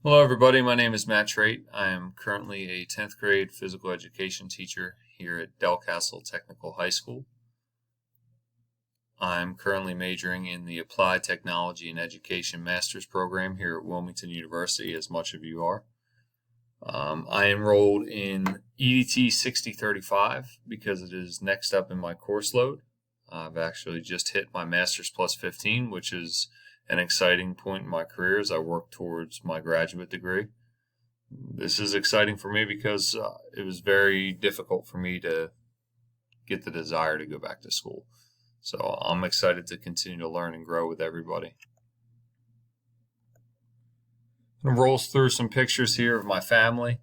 Hello, everybody. My name is Matt Trait. I am currently a 10th grade physical education teacher here at Delcastle Technical High School. I'm currently majoring in the Applied Technology and Education Master's Program here at Wilmington University, as much of you are. I enrolled in EDT 6035 because it is next up in my course load. I've actually just hit my Master's Plus 15, which is an exciting point in my career as I work towards my graduate degree. This is exciting for me because it was very difficult for me to get the desire to go back to school. So I'm excited to continue to learn and grow with everybody. I'm going to roll through some pictures here of my family.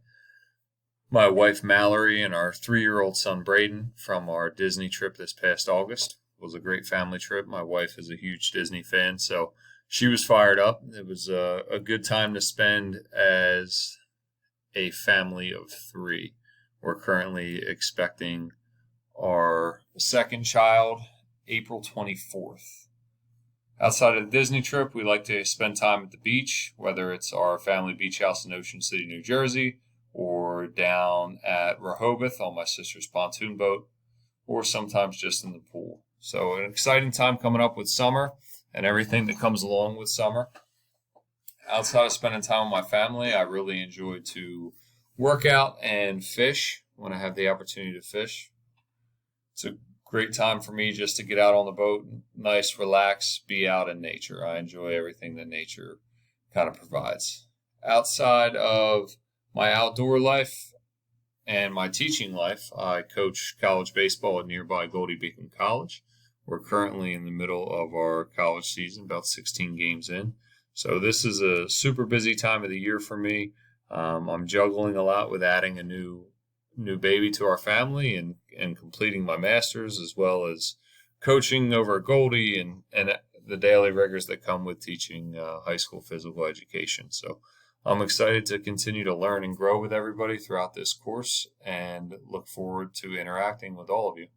My wife Mallory and our 3-year-old son Braden from our Disney trip this past August. It was a great family trip. My wife is a huge Disney fan, so she was fired up. It was a good time to spend as a family of 3. We're currently expecting our second child April 24th. Outside of the Disney trip, we like to spend time at the beach, whether it's our family beach house in Ocean City, New Jersey, or down at Rehoboth on my sister's pontoon boat, or sometimes just in the pool. So an exciting time coming up with summer and everything that comes along with summer. Outside of spending time with my family, I really enjoy to work out and fish when I have the opportunity to fish. It's a great time for me just to get out on the boat, nice, relax, be out in nature. I enjoy everything that nature kind of provides. Outside of my outdoor life and my teaching life, I coach college baseball at nearby Goldie Beacon College. We're currently in the middle of our college season, about 16 games in. So this is a super busy time of the year for me. I'm juggling a lot with adding a new baby to our family and completing my master's, as well as coaching over at Goldie and the daily rigors that come with teaching high school physical education. So I'm excited to continue to learn and grow with everybody throughout this course and look forward to interacting with all of you.